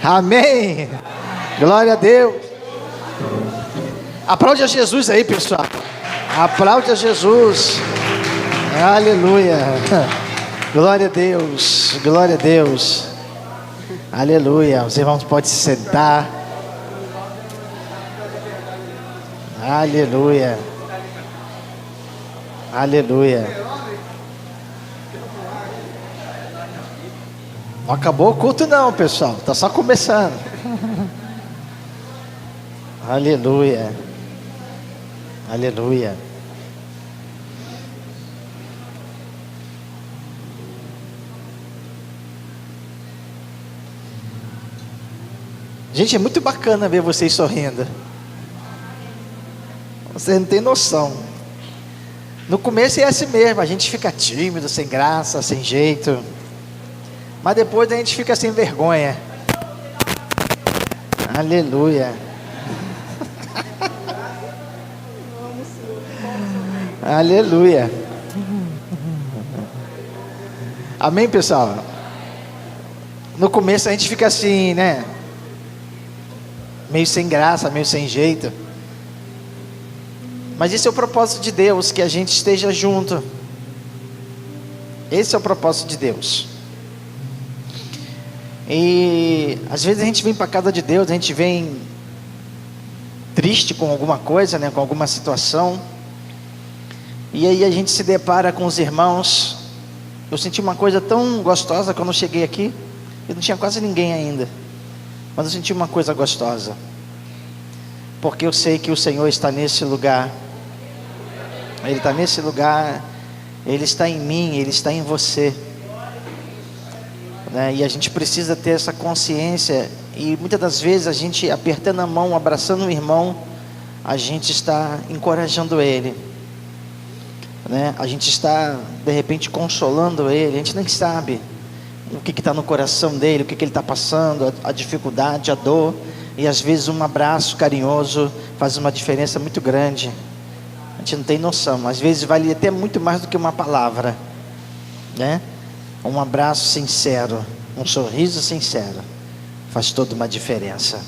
Amém. Glória a Deus. Aplaude a Jesus aí, pessoal. Aplaude a Jesus. Aleluia. Glória a Deus. Glória a Deus. Aleluia. Os irmãos podem se sentar. Aleluia. Aleluia. Não acabou o culto não, pessoal. Está só começando. Aleluia. Aleluia. Gente, é muito bacana ver vocês sorrindo. Vocês não têm noção. No começo é assim mesmo. A gente fica tímido, sem graça, sem jeito. Mas depois a gente fica sem vergonha. Aleluia. Aleluia. Amém, pessoal? No começo a gente fica assim, né? Meio sem graça, meio sem jeito. Mas esse é o propósito de Deus, que a gente esteja junto. Esse é o propósito de Deus. E às vezes a gente vem para a casa de Deus, a gente vem triste com alguma coisa, né, com alguma situação. E aí a gente se depara com os irmãos. Eu senti uma coisa tão gostosa quando eu cheguei aqui. Eu não tinha quase ninguém ainda. Mas eu senti uma coisa gostosa. Porque eu sei que o Senhor está nesse lugar. Ele está nesse lugar. Ele está em mim, Ele está em você. Né? E a gente precisa ter essa consciência. E muitas das vezes a gente apertando a mão, abraçando o irmão, a gente está encorajando ele, né? A gente está de repente consolando ele. A gente nem sabe o que está no coração dele, o que ele está passando, a dificuldade, a dor. E às vezes um abraço carinhoso faz uma diferença muito grande. A gente não tem noção. Às vezes vale até muito mais do que uma palavra, né? Um abraço sincero, um sorriso sincero, faz toda uma diferença.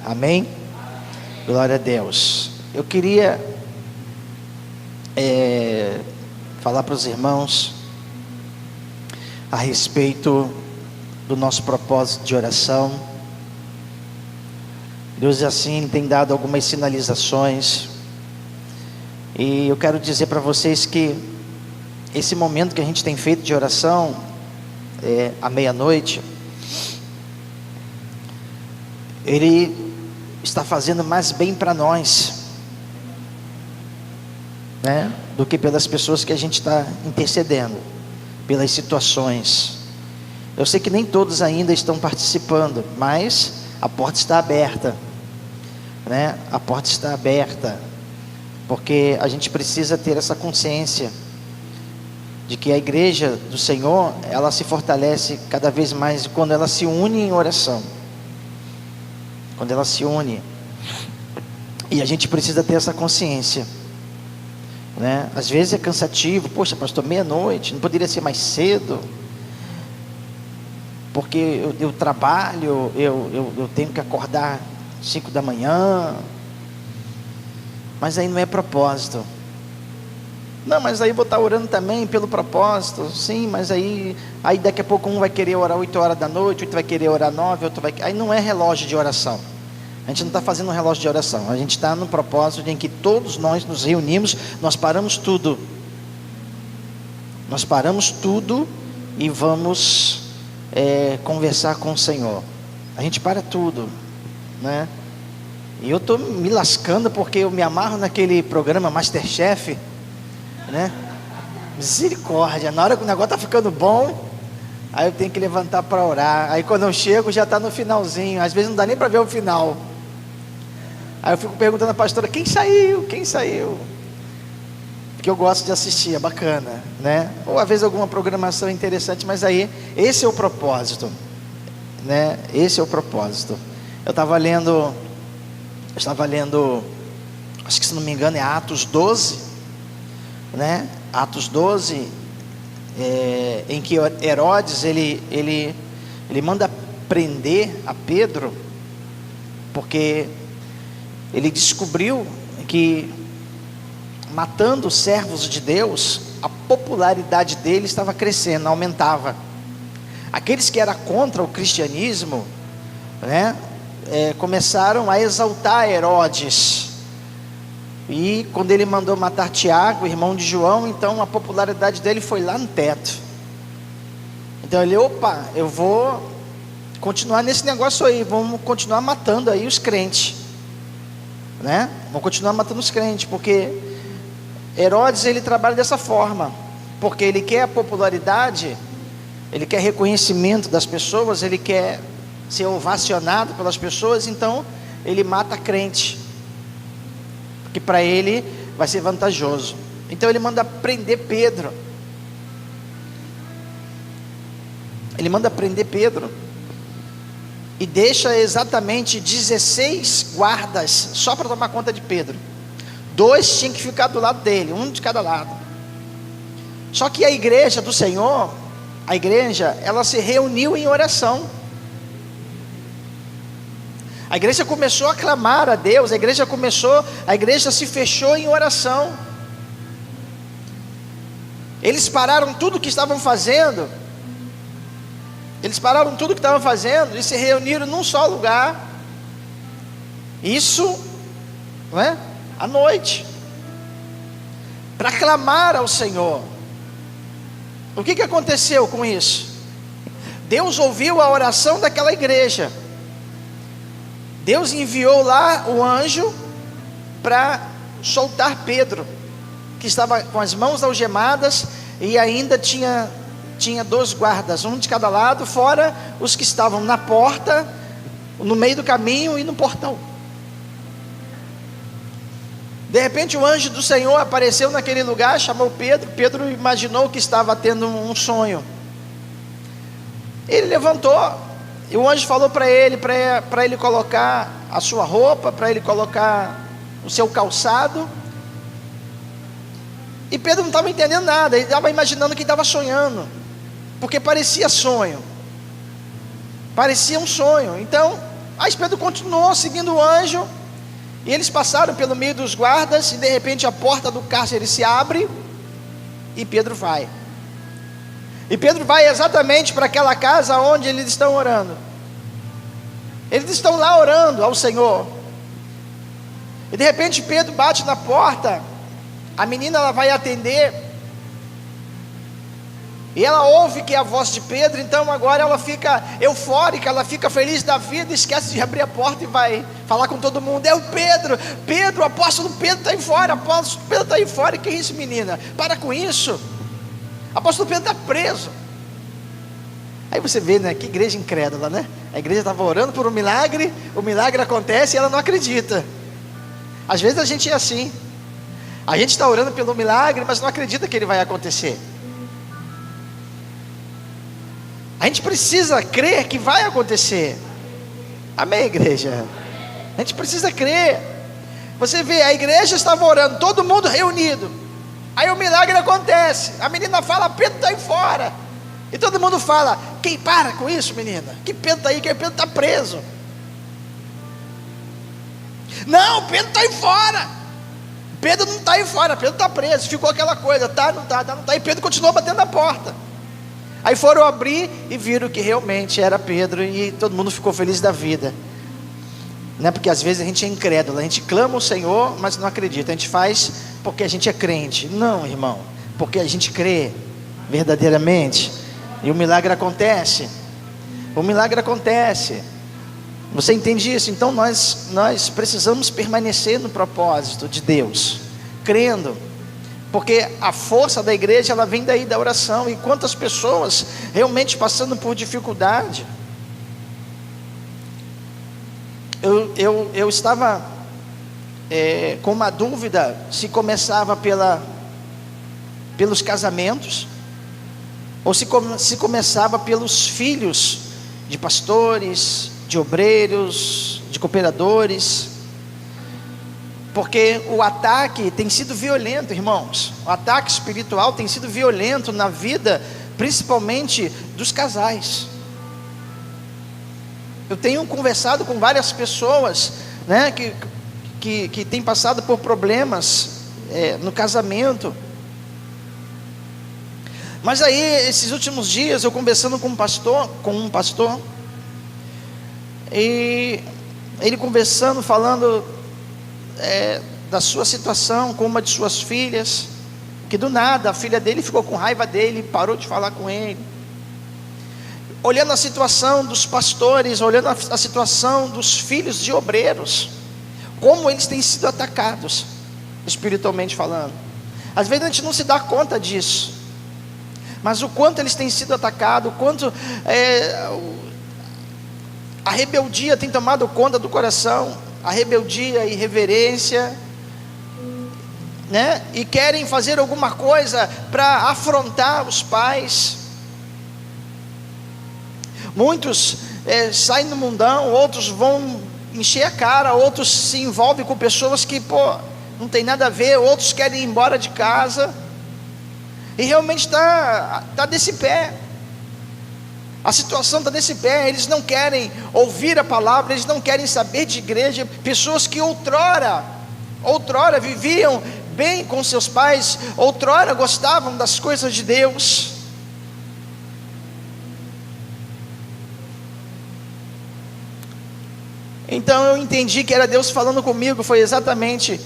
Amém? Glória a Deus. Eu queria falar para os irmãos a respeito do nosso propósito de oração. Deus assim tem dado algumas sinalizações. E eu quero dizer para vocês que esse momento que a gente tem feito de oração, à meia-noite, ele está fazendo mais bem para nós, né, do que pelas pessoas que a gente está intercedendo, pelas situações. Eu sei que nem todos ainda estão participando, mas a porta está aberta, né? A porta está aberta, porque a gente precisa ter essa consciência de que a igreja do Senhor, ela se fortalece cada vez mais quando ela se une em oração. Quando ela se une. E a gente precisa ter essa consciência, né? Às vezes é cansativo. Poxa, pastor, meia-noite, não poderia ser mais cedo? Porque eu trabalho, eu tenho que acordar 5 da manhã. Mas aí não é propósito. Não, mas aí vou estar orando também pelo propósito. Sim, mas aí daqui a pouco um vai querer orar 8 horas da noite, outro vai querer orar 9, outro vai... Aí não é relógio de oração. A gente não está fazendo um relógio de oração. A gente está no propósito em que todos nós nos reunimos. Nós paramos tudo. Nós paramos tudo e vamos conversar com o Senhor. A gente para tudo, né? E eu estou me lascando porque eu me amarro naquele programa Masterchef, né? Misericórdia, na hora que o negócio está ficando bom, aí eu tenho que levantar para orar. Aí quando eu chego já está no finalzinho. Às vezes não dá nem para ver o final. Aí eu fico perguntando à pastora: quem saiu? Quem saiu? Porque eu gosto de assistir, é bacana, né? Ou às vezes alguma programação interessante. Mas aí, esse é o propósito, né? Esse é o propósito. Eu estava lendo, acho que se não me engano é Atos 12, né? Atos 12, em que Herodes ele manda prender a Pedro, porque ele descobriu que, matando os servos de Deus, a popularidade dele estava crescendo, aumentava. Aqueles que eram contra o cristianismo, né, começaram a exaltar Herodes. E quando ele mandou matar Tiago, irmão de João, então a popularidade dele foi lá no teto. Então ele, opa, eu vou continuar nesse negócio aí, vamos continuar matando aí os crentes, né? Vamos continuar matando os crentes, porque Herodes, ele trabalha dessa forma, porque ele quer a popularidade, ele quer reconhecimento das pessoas, ele quer ser ovacionado pelas pessoas, então ele mata crente, porque para ele vai ser vantajoso. Então ele manda prender Pedro. Ele manda prender Pedro e deixa exatamente 16 guardas só para tomar conta de Pedro. 2 tinham que ficar do lado dele, um de cada lado. Só que a igreja do Senhor, a igreja, ela se reuniu em oração. A igreja começou a clamar a Deus, a igreja se fechou em oração. Eles pararam tudo o que estavam fazendo. E se reuniram num só lugar. Isso, não é? À noite, para clamar ao Senhor. O que aconteceu com isso? Deus ouviu a oração daquela igreja. Deus enviou lá o anjo para soltar Pedro, que estava com as mãos algemadas, e ainda tinha 2 guardas, um de cada lado, fora os que estavam na porta, no meio do caminho e no portão. De repente o anjo do Senhor apareceu naquele lugar, chamou Pedro. Pedro imaginou que estava tendo um sonho. Ele levantou, e o anjo falou para ele colocar a sua roupa, para ele colocar o seu calçado. E Pedro não estava entendendo nada, ele estava imaginando que estava sonhando, porque parecia sonho, parecia um sonho. Então, aí Pedro continuou seguindo o anjo, e eles passaram pelo meio dos guardas, e de repente a porta do cárcere se abre, e Pedro vai. E Pedro vai exatamente para aquela casa onde eles estão orando. Eles estão lá orando ao Senhor. E de repente Pedro bate na porta. A menina, ela vai atender, e ela ouve que é a voz de Pedro. Então agora ela fica eufórica, ela fica feliz da vida, esquece de abrir a porta e vai falar com todo mundo. É o Pedro, o apóstolo Pedro está aí fora, apóstolo Pedro está aí fora. E que é isso, menina? Para com isso, o apóstolo Pedro está preso. Aí você vê, né? Que igreja incrédula, né? A igreja estava orando por um milagre, o milagre acontece e ela não acredita. Às vezes a gente é assim, a gente está orando pelo milagre, mas não acredita que ele vai acontecer. A gente precisa crer que vai acontecer. Amém, igreja? A gente precisa crer. Você vê, a igreja estava orando, todo mundo reunido. Aí o milagre acontece. A menina fala, Pedro está aí fora. E todo mundo fala, quem para com isso, menina? Que Pedro está aí, que Pedro está preso. Não, Pedro está aí fora. Pedro não está aí fora, Pedro está preso. Ficou aquela coisa, tá, não tá, não tá. E Pedro continuou batendo na porta. Aí foram abrir e viram que realmente era Pedro, e todo mundo ficou feliz da vida, né? Porque às vezes a gente é incrédulo, a gente clama o Senhor, mas não acredita. A gente faz porque a gente é crente. Não, irmão, porque a gente crê verdadeiramente, e o milagre acontece. O milagre acontece. Você entende isso? Então nós precisamos permanecer no propósito de Deus, crendo, porque a força da igreja, ela vem daí da oração. E quantas pessoas realmente passando por dificuldade. Eu estava com uma dúvida se começava pelos casamentos, ou se começava pelos filhos de pastores, de obreiros, de cooperadores. Porque o ataque tem sido violento, irmãos. O ataque espiritual tem sido violento na vida, principalmente dos casais. Eu tenho conversado com várias pessoas, né, que têm passado por problemas no casamento. Mas aí, esses últimos dias, eu conversando com um pastor, e ele conversando, falando da sua situação com uma de suas filhas, que do nada a filha dele ficou com raiva dele, parou de falar com ele. Olhando a situação dos pastores, olhando a situação dos filhos de obreiros, como eles têm sido atacados, espiritualmente falando. Às vezes a gente não se dá conta disso, mas o quanto eles têm sido atacados, o quanto a rebeldia tem tomado conta do coração, a rebeldia, a irreverência, né? E querem fazer alguma coisa para afrontar os pais. Muitos saem no mundão, outros vão encher a cara, outros se envolvem com pessoas que não tem nada a ver, outros querem ir embora de casa, e realmente está desse pé. A situação está desse pé. Eles não querem ouvir a palavra, eles não querem saber de igreja. Pessoas que outrora viviam bem com seus pais, outrora gostavam das coisas de Deus. Então eu entendi que era Deus falando comigo. Foi exatamente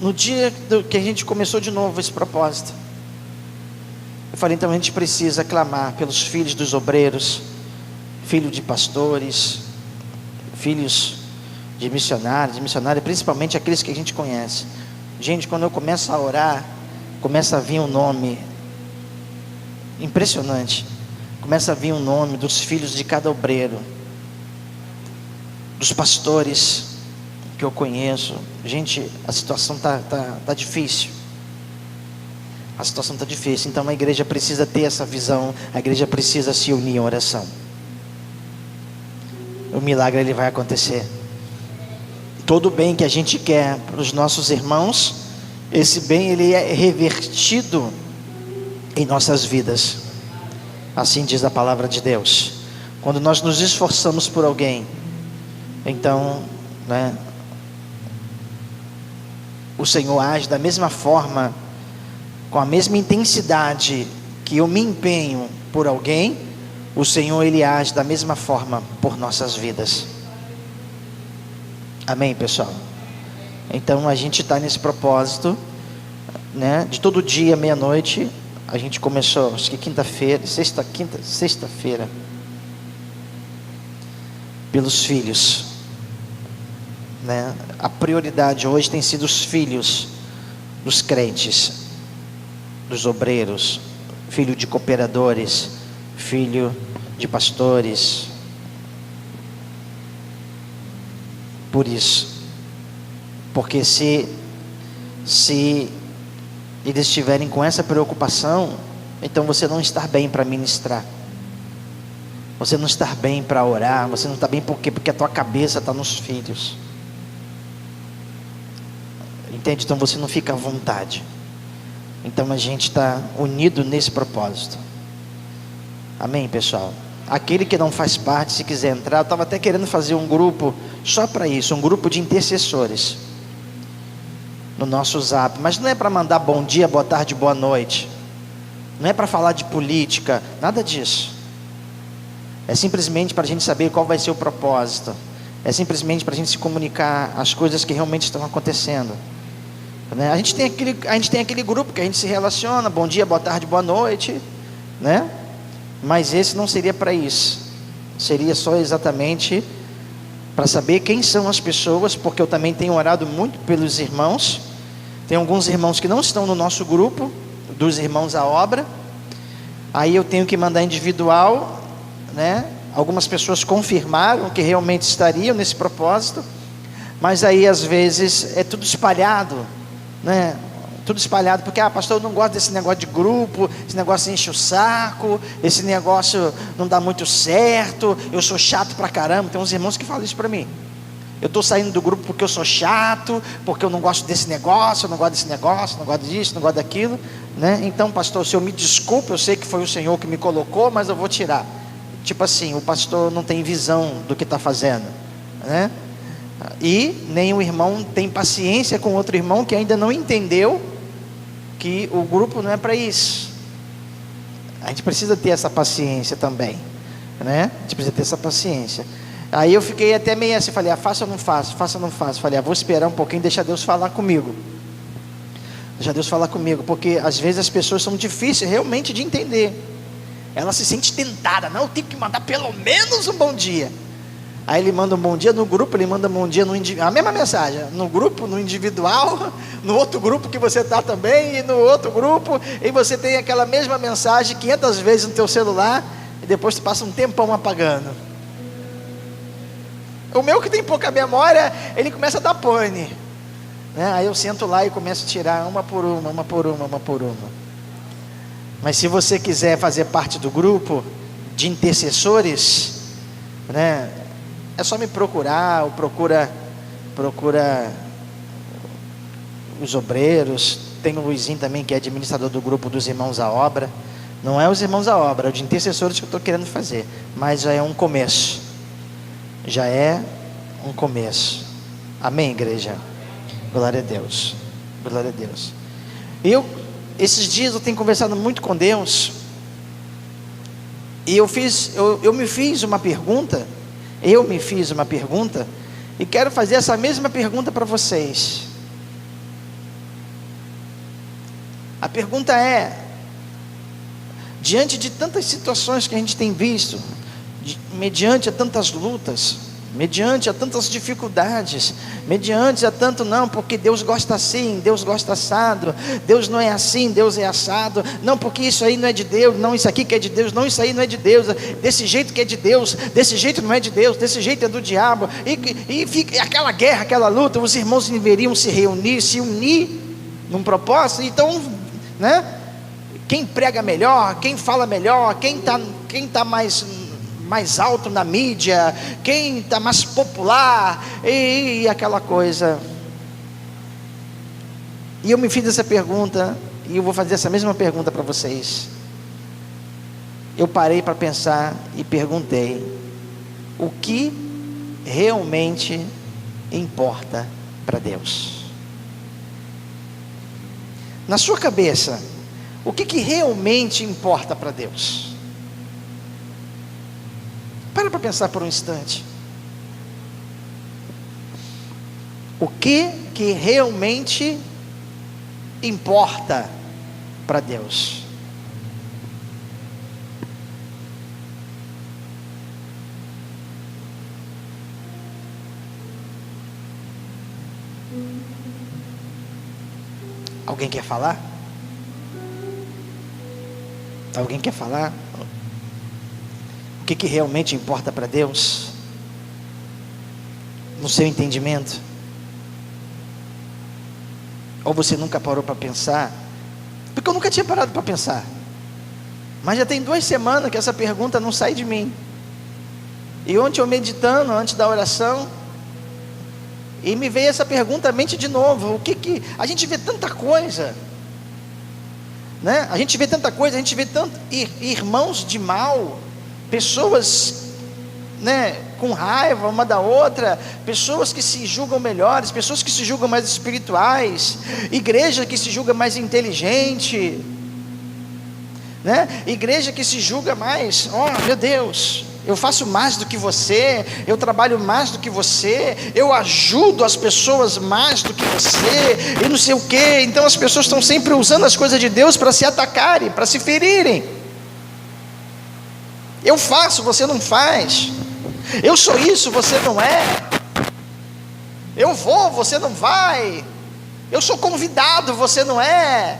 no dia que a gente começou de novo esse propósito. Eu falei, então a gente precisa clamar pelos filhos dos obreiros, filhos de pastores, filhos de missionários, principalmente aqueles que a gente conhece. Gente, quando eu começo a orar, começa a vir um nome impressionante. Começa a vir o nome dos filhos de cada obreiro, dos pastores que eu conheço. Gente, a situação tá difícil. A situação está difícil. Então a igreja precisa ter essa visão. A igreja precisa se unir em oração. O milagre ele vai acontecer. Todo bem que a gente quer para os nossos irmãos, esse bem ele é revertido em nossas vidas. Assim diz a palavra de Deus. Quando nós nos esforçamos por alguém, então, o Senhor age da mesma forma, com a mesma intensidade que eu me empenho por alguém. O Senhor ele age da mesma forma por nossas vidas. Amém, pessoal? Então a gente está nesse propósito, de todo dia, meia-noite. A gente começou, acho que sexta-feira, pelos filhos, A prioridade hoje tem sido os filhos dos crentes, dos obreiros, filho de cooperadores, filho de pastores. Por isso, porque se eles estiverem com essa preocupação, então você não está bem para ministrar, você não está bem para orar, você não está bem porque a tua cabeça está nos filhos, entende? Então você não fica à vontade. Então a gente está unido nesse propósito. Amém, pessoal? Aquele que não faz parte, se quiser entrar, eu estava até querendo fazer um grupo só para isso, um grupo de intercessores no nosso Zap, mas não é para mandar bom dia, boa tarde, boa noite, não é para falar de política, nada disso. É simplesmente para a gente saber qual vai ser o propósito, é simplesmente para a gente se comunicar as coisas que realmente estão acontecendo. A gente tem aquele grupo que a gente se relaciona, bom dia, boa tarde, boa noite, mas esse não seria para isso, seria só exatamente para saber quem são as pessoas, porque eu também tenho orado muito pelos irmãos. Tem alguns irmãos que não estão no nosso grupo, dos irmãos à obra, aí eu tenho que mandar individual, Algumas pessoas confirmaram que realmente estariam nesse propósito, mas aí às vezes é tudo espalhado, tudo espalhado, porque pastor, eu não gosto desse negócio de grupo, esse negócio enche o saco, esse negócio não dá muito certo, eu sou chato pra caramba. Tem uns irmãos que falam isso pra mim, Eu estou saindo do grupo porque eu sou chato, porque eu não gosto desse negócio, eu não gosto desse negócio, não gosto disso, não gosto daquilo, né? Então, pastor, o senhor me desculpe, eu sei que foi o senhor que me colocou, mas eu vou tirar. Tipo assim, o pastor não tem visão do que está fazendo, né? E nem o irmão tem paciência com outro irmão que ainda não entendeu que o grupo não é para isso. A gente precisa ter essa paciência também, né? A gente precisa ter essa paciência. Aí eu fiquei até meio assim, falei, faço ou não faço? Faço ou não faço? Falei, vou esperar um pouquinho, deixa Deus falar comigo. Deixa Deus falar comigo, porque às vezes as pessoas são difíceis realmente de entender. Ela se sente tentada, não, eu tenho que mandar pelo menos um bom dia. Aí ele manda um bom dia no grupo, ele manda um bom dia no individual, a mesma mensagem, no grupo, no individual, no outro grupo que você está também, e no outro grupo, e você tem aquela mesma mensagem 500 vezes no teu celular, e depois tu passa um tempão apagando. O meu que tem pouca memória, ele começa a dar pane, né? Aí eu sento lá e começo a tirar uma por uma, uma por uma, uma por uma. Mas se você quiser fazer parte do grupo de intercessores, né, é só me procurar, ou procura os obreiros. Tem o Luizinho também, que é administrador do grupo dos irmãos à obra. Não é os irmãos à obra, é o de intercessores que eu estou querendo fazer, mas já é um começo. Já é um começo. Amém, igreja? Glória a Deus. Glória a Deus. Esses dias eu tenho conversado muito com Deus, e eu me fiz uma pergunta, e quero fazer essa mesma pergunta para vocês. A pergunta é: diante de tantas situações que a gente tem visto, mediante a tantas lutas, mediante a tantas dificuldades, mediante a tanto não, porque Deus gosta assim, Deus gosta assado, Deus não é assim, Deus é assado, não, porque isso aí não é de Deus, não, isso aqui que é de Deus, não, isso aí não é de Deus, desse jeito que é de Deus, desse jeito não é de Deus, desse jeito é do diabo, e fica aquela guerra, aquela luta. Os irmãos deveriam se reunir, se unir num propósito. Então, né, quem prega melhor, quem fala melhor, quem tá mais alto na mídia, quem está mais popular, e aquela coisa. E eu me fiz essa pergunta, e eu vou fazer essa mesma pergunta para vocês. Eu parei para pensar e perguntei: o que realmente importa para Deus? Na sua cabeça, o que realmente importa para Deus? Para pensar por um instante. O que realmente importa para Deus? Alguém quer falar? Alguém quer falar? O que realmente importa para Deus? No seu entendimento? Ou você nunca parou para pensar? Porque eu nunca tinha parado para pensar. Mas já tem 2 semanas que essa pergunta não sai de mim. E ontem eu meditando, antes da oração, e me veio essa pergunta à mente de novo. A gente vê tanta coisa, né? A gente vê tanta coisa, a gente vê tanto irmãos de mal, pessoas, né, com raiva uma da outra, pessoas que se julgam melhores, pessoas que se julgam mais espirituais, igreja que se julga mais inteligente, né? Igreja que se julga mais, meu Deus, eu faço mais do que você, eu trabalho mais do que você, eu ajudo as pessoas mais do que você, e não sei o que. Então as pessoas estão sempre usando as coisas de Deus para se atacarem, para se ferirem. Eu faço, você não faz. Eu sou isso, você não é. Eu vou, você não vai. Eu sou convidado, você não é.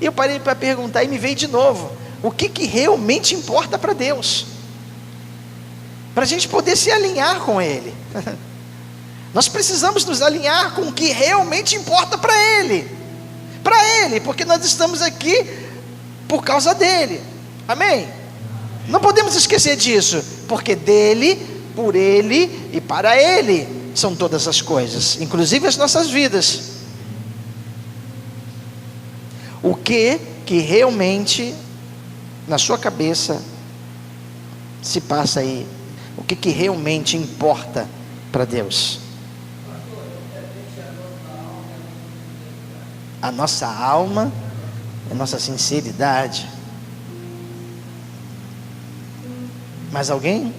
E eu parei para perguntar e me veio de novo: o que realmente importa para Deus? Para a gente poder se alinhar com Ele. Nós precisamos nos alinhar com o que realmente importa para Ele. Para Ele, porque nós estamos aqui por causa dele. Amém? Não podemos esquecer disso. porque dele, por ele e para ele são todas as coisas, inclusive as nossas vidas. O que realmente na sua cabeça se passa aí? O que realmente importa para Deus? A nossa alma, a nossa sinceridade. Mais alguém?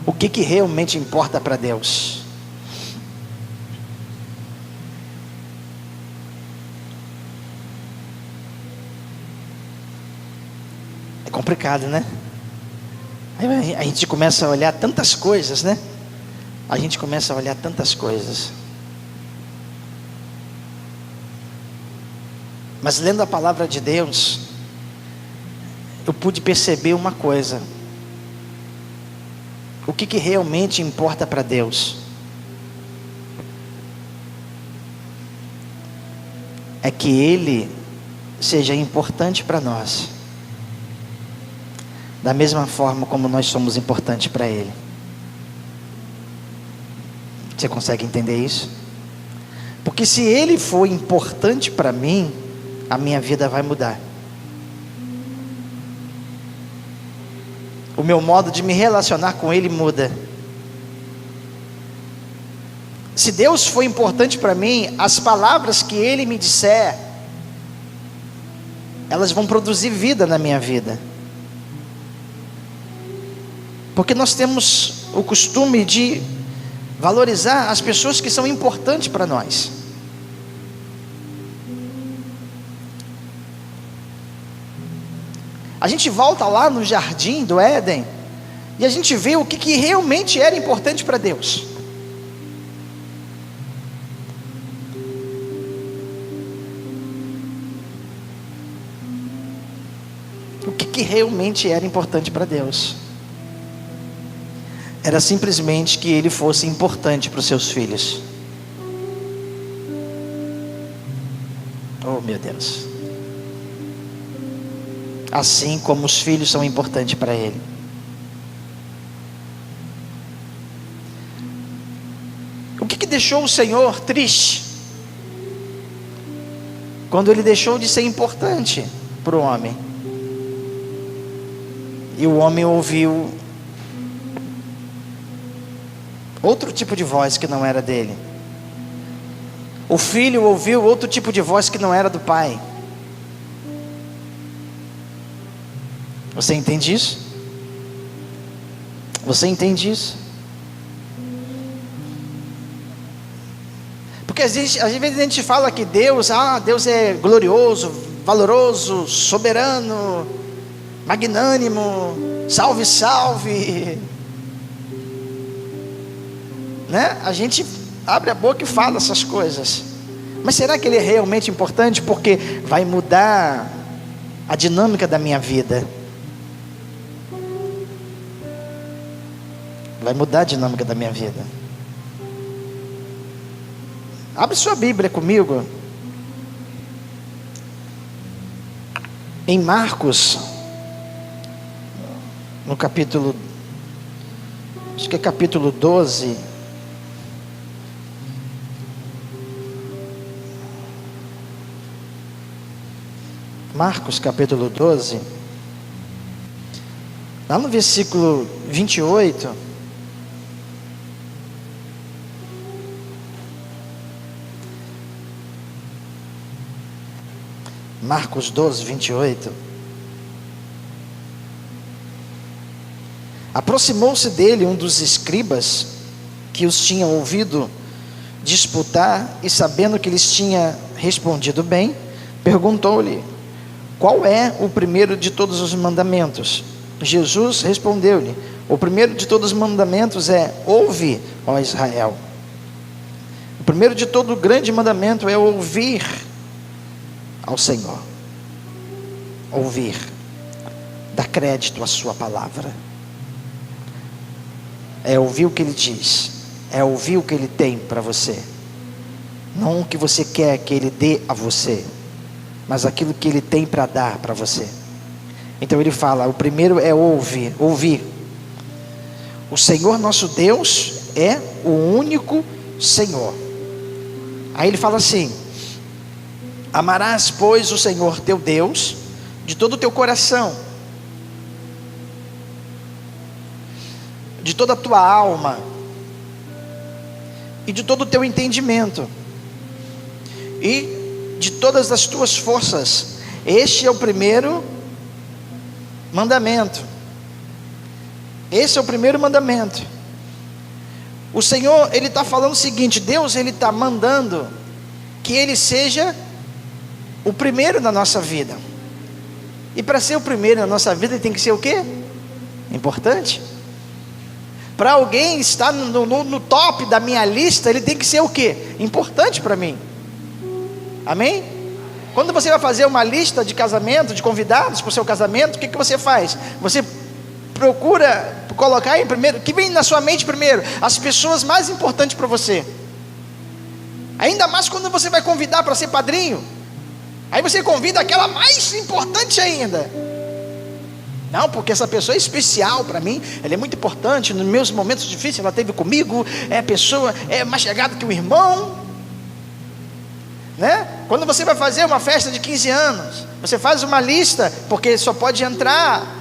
O que realmente importa para Deus? É complicado, né? Aí a gente começa a olhar tantas coisas, né? A gente começa a olhar tantas coisas. Mas lendo a palavra de Deus, eu pude perceber uma coisa. O que realmente importa para Deus é que Ele seja importante para nós, da mesma forma como nós somos importantes para Ele. Você consegue entender isso? Porque se Ele for importante para mim, a minha vida vai mudar. O meu modo de me relacionar com Ele muda. Se Deus for importante para mim, as palavras que Ele me disser, elas vão produzir vida na minha vida. Porque nós temos o costume de valorizar as pessoas que são importantes para nós. A gente volta lá no jardim do Éden e a gente vê o que realmente era importante para Deus. O que realmente era importante para Deus? Era simplesmente que Ele fosse importante para os seus filhos. Oh, meu Deus! Assim como os filhos são importantes para Ele. O que deixou o Senhor triste? Quando Ele deixou de ser importante para o homem. E o homem ouviu outro tipo de voz que não era dele. O filho ouviu outro tipo de voz que não era do pai. Você entende isso? Você entende isso? Porque às vezes a gente fala que Deus é glorioso, valoroso, soberano, magnânimo, salve, salve. Né? A gente abre a boca e fala essas coisas. Mas será que Ele é realmente importante? Porque vai mudar a dinâmica da minha vida. Vai mudar a dinâmica da minha vida. Abre sua Bíblia comigo. Em Marcos, no capítulo, acho que é capítulo 12. Marcos capítulo 12. Lá no versículo 28. Marcos 12, 28. Aproximou-se dele um dos escribas que os tinha ouvido disputar, e sabendo que lhes tinha respondido bem, perguntou-lhe: qual é o primeiro de todos os mandamentos? Jesus respondeu-lhe: o primeiro de todos os mandamentos é: ouve, ó Israel. O primeiro de todo o grande mandamento é ouvir ao Senhor. Ouvir. Dar crédito à sua palavra. É ouvir o que Ele diz. é ouvir o que Ele tem para você, não o que você quer que Ele dê a você, mas aquilo que Ele tem para dar para você. Então Ele fala, o primeiro é ouvir. O Senhor nosso Deus é o único Senhor. Aí Ele fala assim: amarás, pois, o Senhor teu Deus de todo o teu coração, de toda a tua alma e de todo o teu entendimento e de todas as tuas forças. Este é o primeiro mandamento. Esse é o primeiro mandamento. O Senhor, Ele está falando o seguinte: Deus, Ele está mandando que Ele seja o primeiro na nossa vida. E para ser o primeiro na nossa vida, Ele tem que ser o quê? Importante. Para alguém estar no top da minha lista, Ele tem que ser o quê? Importante para mim. Amém? Quando você vai fazer uma lista de casamento, de convidados para o seu casamento, o que você faz? Você procura colocar em primeiro, que vem na sua mente primeiro, as pessoas mais importantes para você. Ainda mais quando você vai convidar para ser padrinho, aí você convida aquela mais importante ainda. Não, porque essa pessoa é especial para mim, ela é muito importante, nos meus momentos difíceis ela esteve comigo, é pessoa, é mais chegada que um irmão, né? Quando você vai fazer uma festa de 15 anos, você faz uma lista, porque só pode entrar,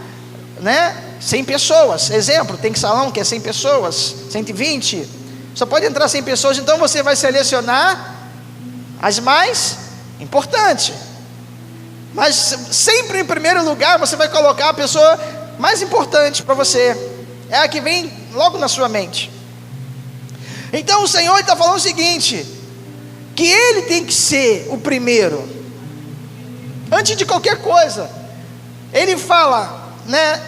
né, 100 pessoas, exemplo, tem salão que é 100 pessoas, 120, só pode entrar 100 pessoas, então você vai selecionar as mais importantes, mas sempre em primeiro lugar você vai colocar a pessoa mais importante para você, é a que vem logo na sua mente. Então o Senhor está falando o seguinte, que Ele tem que ser o primeiro, antes de qualquer coisa. Ele fala, né,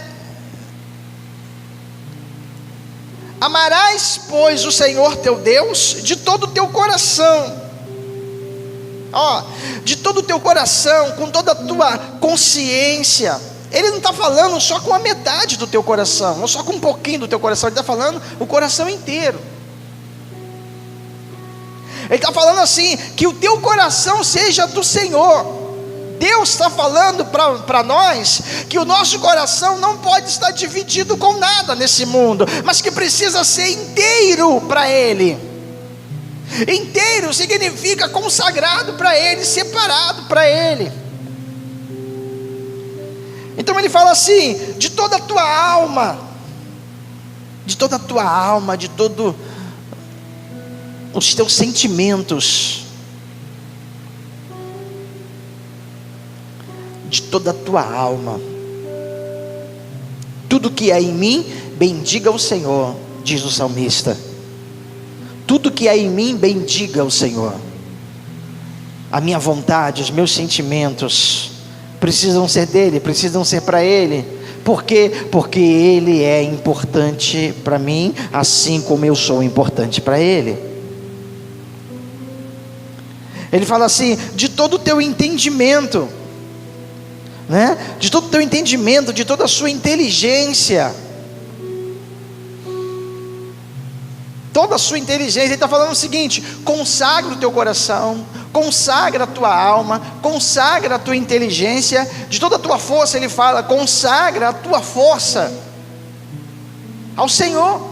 amarás, pois, o Senhor teu Deus de todo o teu coração, de todo o teu coração, com toda a tua consciência. Ele não está falando só com a metade do teu coração, ou só com um pouquinho do teu coração, Ele está falando o coração inteiro. Ele está falando assim, que o teu coração seja do Senhor. Deus está falando para nós, que o nosso coração não pode estar dividido com nada nesse mundo, mas que precisa ser inteiro para Ele. Inteiro significa consagrado para Ele, separado para Ele. Então Ele fala assim, de toda a tua alma, de toda a tua alma, de todo os teus sentimentos, de toda a tua alma, tudo que há em mim, bendiga o Senhor, diz o salmista. Tudo que há em mim, bendiga o Senhor. A minha vontade, os meus sentimentos precisam ser dele, precisam ser para Ele. Por quê? Porque Ele é importante para mim, assim como eu sou importante para Ele. Ele fala assim, de todo o teu entendimento, né? De todo o teu entendimento, de toda a sua inteligência, toda a sua inteligência. Ele está falando o seguinte, consagra o teu coração, consagra a tua alma, consagra a tua inteligência, de toda a tua força. Ele fala, consagra a tua força ao Senhor.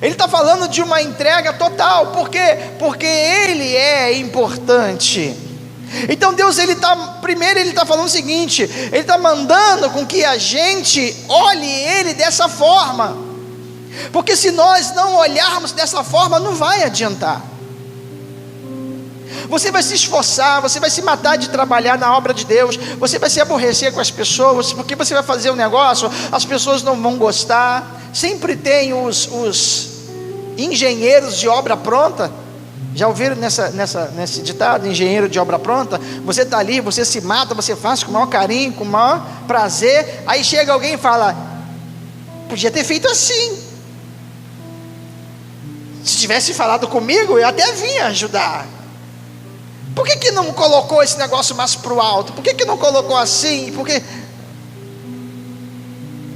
Ele está falando de uma entrega total. Por quê? Porque Ele é importante. Então Deus, primeiro Ele está falando o seguinte, Ele está mandando com que a gente olhe Ele dessa forma, porque se nós não olharmos dessa forma, não vai adiantar. Você vai se esforçar, você vai se matar de trabalhar na obra de Deus, você vai se aborrecer com as pessoas, porque você vai fazer um negócio, as pessoas não vão gostar. Sempre tem os engenheiros de obra pronta. Já ouviram nesse ditado, engenheiro de obra pronta? Você está ali, você se mata, você faz com o maior carinho, com o maior prazer, aí chega alguém e fala, podia ter feito assim, se tivesse falado comigo, eu até vinha ajudar. Por que não colocou esse negócio mais para o alto? Por que não colocou assim? Porque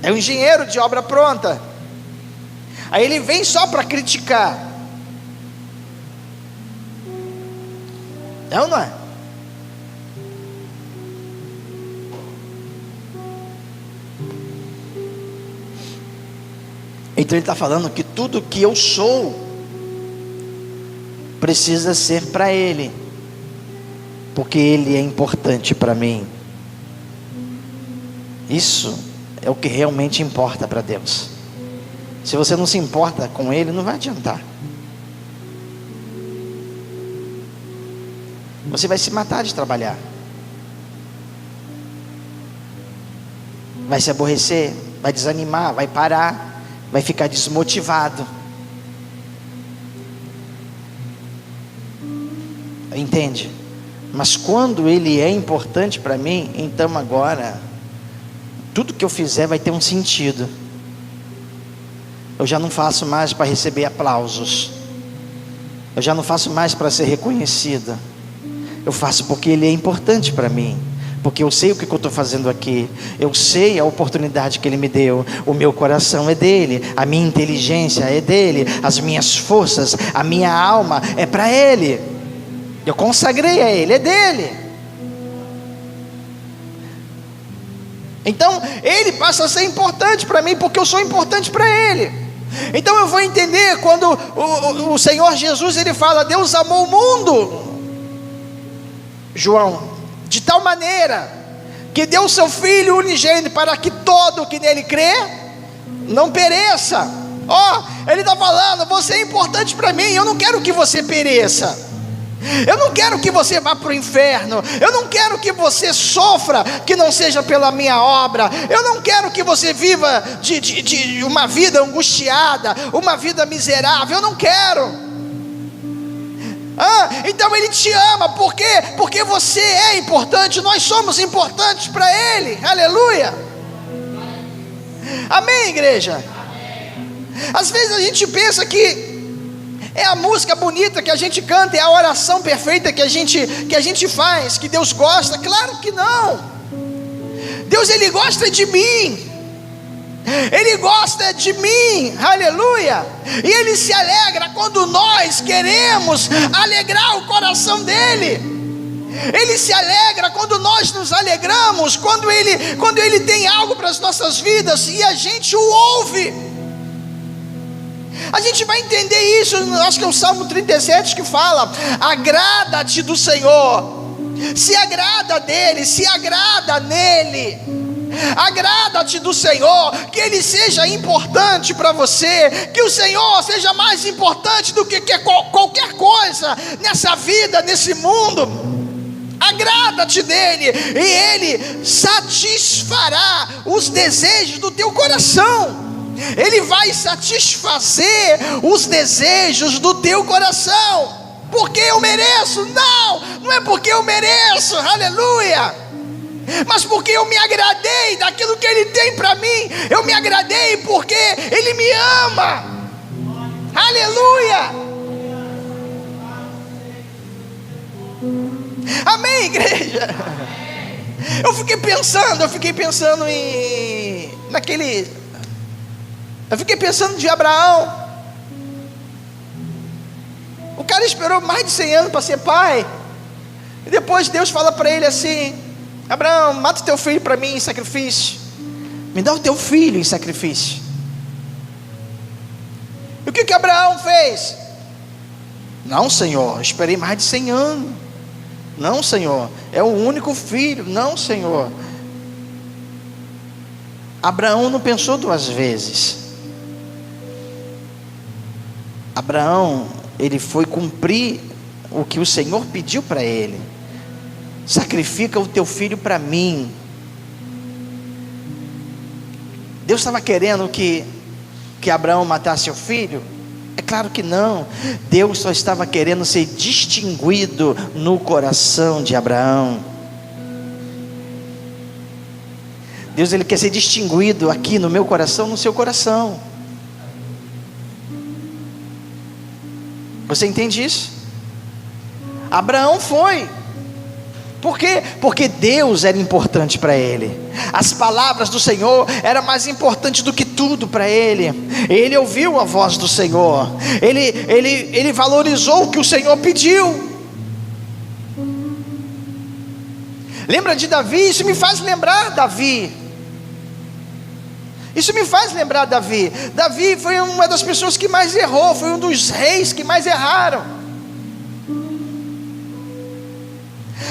é um engenheiro de obra pronta. Aí ele vem só para criticar. É ou não é? Então ele está falando que tudo que eu sou precisa ser para Ele, porque Ele é importante para mim. Isso é o que realmente importa para Deus. Se você não se importa com Ele, não vai adiantar. Você vai se matar de trabalhar, vai se aborrecer, vai desanimar, vai parar, vai ficar desmotivado. Entende? Mas quando Ele é importante para mim, então agora tudo que eu fizer vai ter um sentido. Eu já não faço mais para receber aplausos, eu já não faço mais para ser reconhecido. Eu faço porque Ele é importante para mim, porque eu sei o que eu estou fazendo aqui, eu sei a oportunidade que Ele me deu. O meu coração é dele, a minha inteligência é dele, as minhas forças, a minha alma é para Ele. Eu consagrei a Ele, é dele. Então Ele passa a ser importante para mim, porque eu sou importante para Ele. Então eu vou entender quando o Senhor Jesus, Ele fala: Deus amou o mundo, João, de tal maneira que deu o seu Filho unigênito, para que todo que nele crê não pereça. Ele está falando: você é importante para mim, eu não quero que você pereça, eu não quero que você vá para o inferno, eu não quero que você sofra que não seja pela minha obra, eu não quero que você viva de uma vida angustiada, uma vida miserável, eu não quero. Então Ele te ama, por quê? Porque você é importante, nós somos importantes para Ele, aleluia, amém, igreja? Às vezes a gente pensa que é a música bonita que a gente canta, é a oração perfeita que a gente faz, que Deus gosta. Claro que não. Deus, Ele gosta de mim, Ele gosta de mim, aleluia. E Ele se alegra quando nós queremos alegrar o coração dEle. Ele se alegra quando nós nos alegramos, quando Ele tem algo para as nossas vidas e a gente o ouve. A gente vai entender isso, acho que é o Salmo 37 que fala: agrada-te do Senhor, se agrada dEle, se agrada nele. Agrada-te do Senhor, que Ele seja importante para você, que o Senhor seja mais importante do que qualquer coisa nessa vida, nesse mundo. Agrada-te dEle, e Ele satisfará os desejos do teu coração. Ele vai satisfazer os desejos do teu coração. Porque eu mereço? Não é porque eu mereço, aleluia, mas porque eu me agradei daquilo que Ele tem para mim. Eu me agradei porque Ele me ama, aleluia, amém, igreja? Eu fiquei pensando eu fiquei pensando de Abraão. O cara esperou mais de 100 anos para ser pai, e depois Deus fala para ele assim: Abraão, mata o teu filho para mim em sacrifício, me dá o teu filho em sacrifício. E o que Abraão fez? Não, Senhor, esperei mais de 100 anos. Não, Senhor, é o único filho. Não, Senhor. Abraão não pensou duas vezes. Abraão, ele foi cumprir o que o Senhor pediu para ele: sacrifica o teu filho para mim. Deus estava querendo que Abraão matasse o filho? É claro que não. Deus só estava querendo ser distinguido no coração de Abraão. Deus, Ele quer ser distinguido aqui no meu coração, no seu coração. Você entende isso? Abraão foi, Por quê? Porque Deus era importante para ele. As palavras do Senhor eram mais importantes do que tudo para ele. Ele ouviu a voz do Senhor. Ele valorizou o que o Senhor pediu. Lembra de Davi? Isso me faz lembrar Davi. Davi foi uma das pessoas que mais errou, foi um dos reis que mais erraram.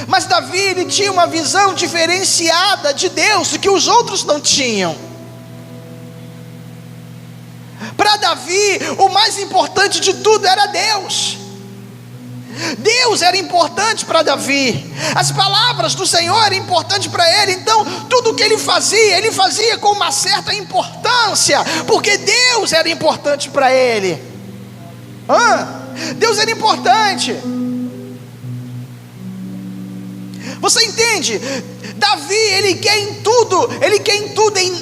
Mas Davi, ele tinha uma visão diferenciada de Deus, que os outros não tinham. Para Davi, o mais importante de tudo era Deus. Deus era importante para Davi. As palavras do Senhor eram importantes para ele. Então tudo que ele fazia com uma certa importância, porque Deus era importante para ele. Deus era importante. Você entende? Davi, ele quer em tudo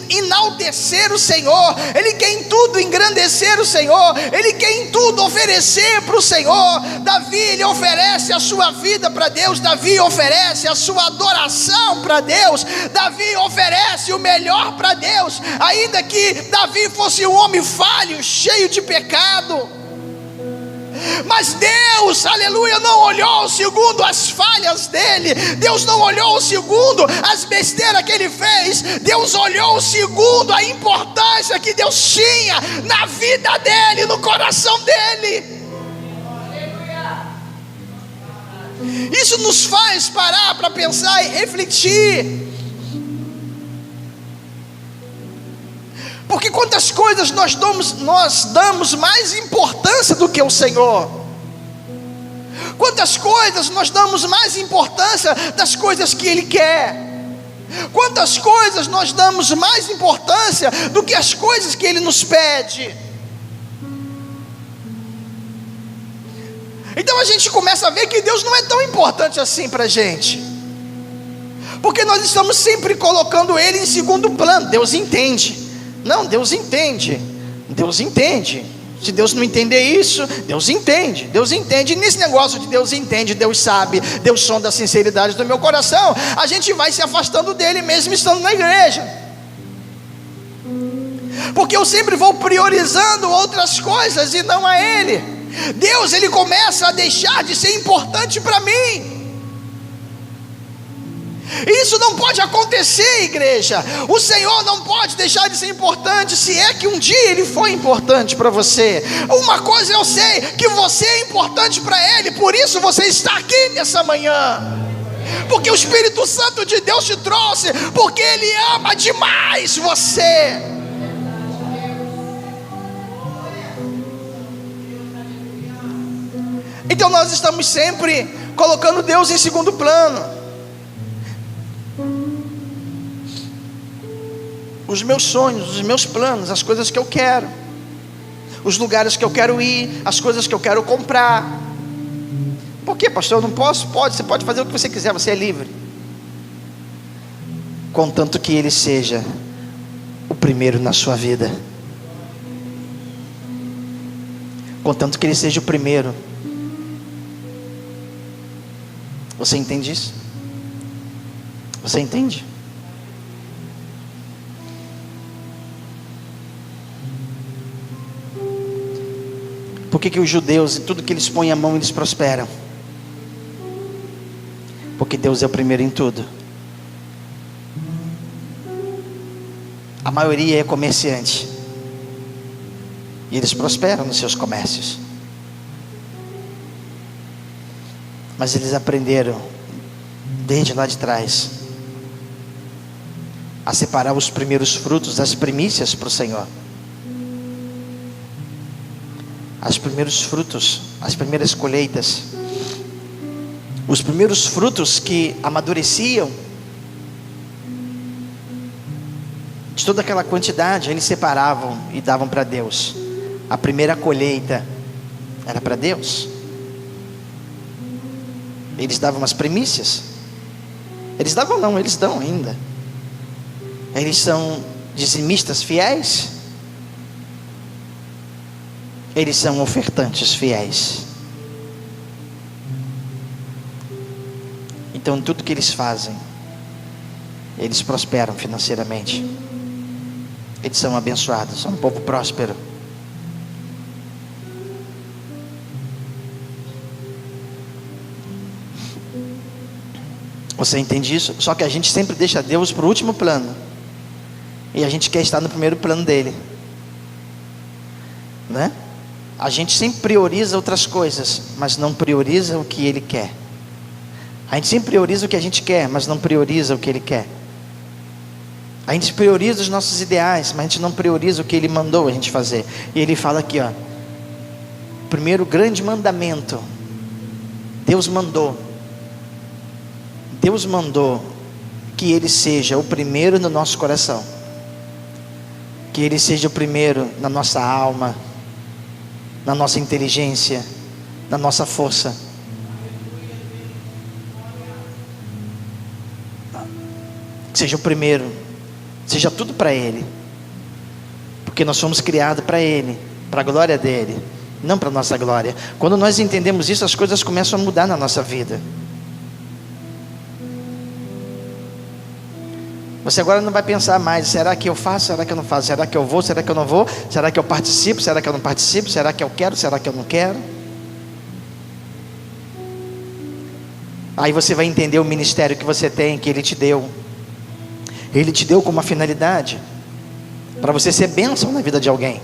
enaltecer o Senhor, ele quer em tudo engrandecer o Senhor, ele quer em tudo oferecer para o Senhor. Davi, ele oferece a sua vida para Deus, Davi oferece a sua adoração para Deus, Davi oferece o melhor para Deus, ainda que Davi fosse um homem falho, cheio de pecado. Mas Deus, aleluia, não olhou segundo as falhas dele, Deus não olhou segundo as besteiras que ele fez, Deus olhou segundo a importância que Deus tinha na vida dele, no coração dele. Isso nos faz parar para pensar e refletir. Porque quantas coisas nós damos mais importância do que o Senhor? Quantas coisas nós damos mais importância das coisas que Ele quer? Quantas coisas nós damos mais importância do que as coisas que Ele nos pede? Então a gente começa a ver que Deus não é tão importante assim para a gente, porque nós estamos sempre colocando Ele em segundo plano. Deus entende. Não, Deus entende. Se Deus não entender isso, Deus entende. E nesse negócio de Deus entende, Deus sabe, Deus sonda a sinceridade do meu coração, a gente vai se afastando dele mesmo estando na igreja, porque eu sempre vou priorizando outras coisas e não a Ele. Deus, Ele começa a deixar de ser importante para mim. Isso não pode acontecer, igreja. O Senhor não pode deixar de ser importante, se é que um dia Ele foi importante para você. Uma coisa eu sei, que você é importante para Ele, por isso você está aqui nessa manhã, porque o Espírito Santo de Deus te trouxe, porque Ele ama demais você. Então nós estamos sempre colocando Deus em segundo plano. Os meus sonhos, os meus planos, as coisas que eu quero, os lugares que eu quero ir, as coisas que eu quero comprar. Por quê, pastor? Eu não posso? Pode, você pode fazer o que você quiser, você é livre, contanto que Ele seja o primeiro na sua vida, contanto que Ele seja o primeiro. Você entende isso? Você entende? Por que os judeus, em tudo que eles põem a mão, eles prosperam? Porque Deus é o primeiro em tudo. A maioria é comerciante, e eles prosperam nos seus comércios. Mas eles aprenderam, desde lá de trás, a separar os primeiros frutos, as primícias para o Senhor. Os primeiros frutos, as primeiras colheitas, os primeiros frutos que amadureciam, de toda aquela quantidade, eles separavam e davam para Deus. A primeira colheita era para Deus. Eles davam as primícias. Eles davam não, eles dão ainda. Eles são dizimistas fiéis. Eles são ofertantes fiéis. Então tudo que eles fazem, eles prosperam financeiramente. Eles são abençoados, são um povo próspero. Você entende isso? Só que a gente sempre deixa Deus para o último plano, e a gente quer estar no primeiro plano dele, né? A gente sempre prioriza outras coisas, mas não prioriza o que Ele quer. A gente sempre prioriza o que a gente quer, mas não prioriza o que Ele quer. A gente prioriza os nossos ideais, mas a gente não prioriza o que Ele mandou a gente fazer. E Ele fala aqui, ó, primeiro grande mandamento, Deus mandou que Ele seja o primeiro no nosso coração, que Ele seja o primeiro na nossa alma, na nossa inteligência, na nossa força. Seja o primeiro, seja tudo para Ele, porque nós fomos criados para Ele, para a glória dEle, não para a nossa glória. Quando nós entendemos isso, as coisas começam a mudar na nossa vida. Você agora não vai pensar mais, será que eu faço, será que eu não faço, será que eu vou, será que eu não vou, será que eu participo, será que eu não participo, será que eu quero, será que eu não quero? Aí você vai entender o ministério que você tem, que Ele te deu. Ele te deu com uma finalidade, para você ser bênção na vida de alguém.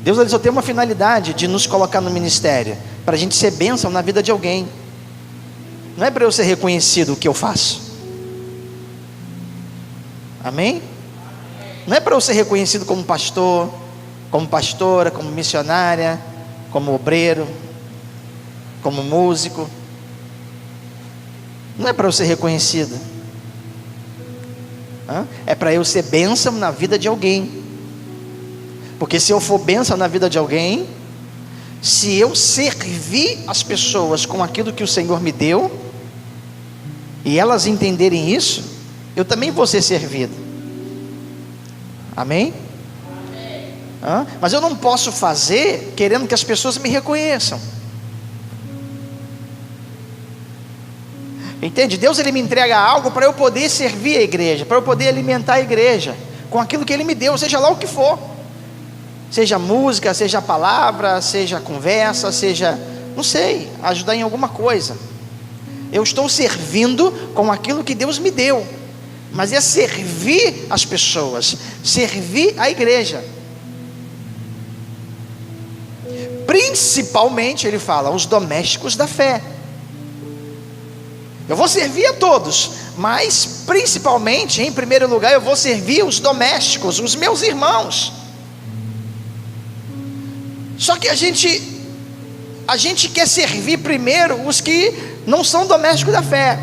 Deus, ele só tem uma finalidade de nos colocar no ministério, para a gente ser bênção na vida de alguém. Não é para eu ser reconhecido o que eu faço. Amém? Não é para eu ser reconhecido como pastor, como pastora, como missionária, como obreiro, como músico. Não é para eu ser reconhecido. É para eu ser bênção na vida de alguém. Porque se eu for bênção na vida de alguém, se eu servir as pessoas com aquilo que o Senhor me deu, e elas entenderem isso, eu também vou ser servido. Amém? Mas eu não posso fazer querendo que as pessoas me reconheçam. Entende? Deus, ele me entrega algo para eu poder servir a igreja, para eu poder alimentar a igreja com aquilo que Ele me deu, seja lá o que for. Seja música, seja palavra, seja conversa, seja, não sei, ajudar em alguma coisa. Eu estou servindo com aquilo que Deus me deu. Mas é servir as pessoas, servir a igreja. Principalmente, ele fala, os domésticos da fé. Eu vou servir a todos, mas principalmente, em primeiro lugar, eu vou servir os domésticos, os meus irmãos. Só que a gente quer servir primeiro os que não são domésticos da fé.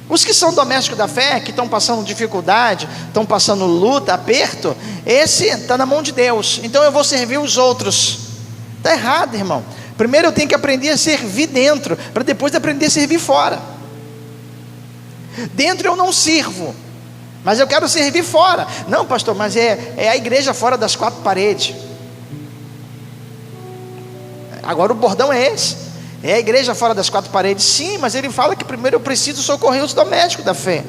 Os que são domésticos da fé, que estão passando dificuldade, estão passando luta, aperto, esse está na mão de Deus. Então eu vou servir os outros. Está errado, irmão. Primeiro eu tenho que aprender a servir dentro, para depois aprender a servir fora. Dentro eu não sirvo, mas eu quero servir fora. Não, pastor, mas é a igreja fora das quatro paredes. Agora o bordão é esse. É a igreja fora das quatro paredes. Sim, mas ele fala que primeiro eu preciso socorrer os domésticos da fé.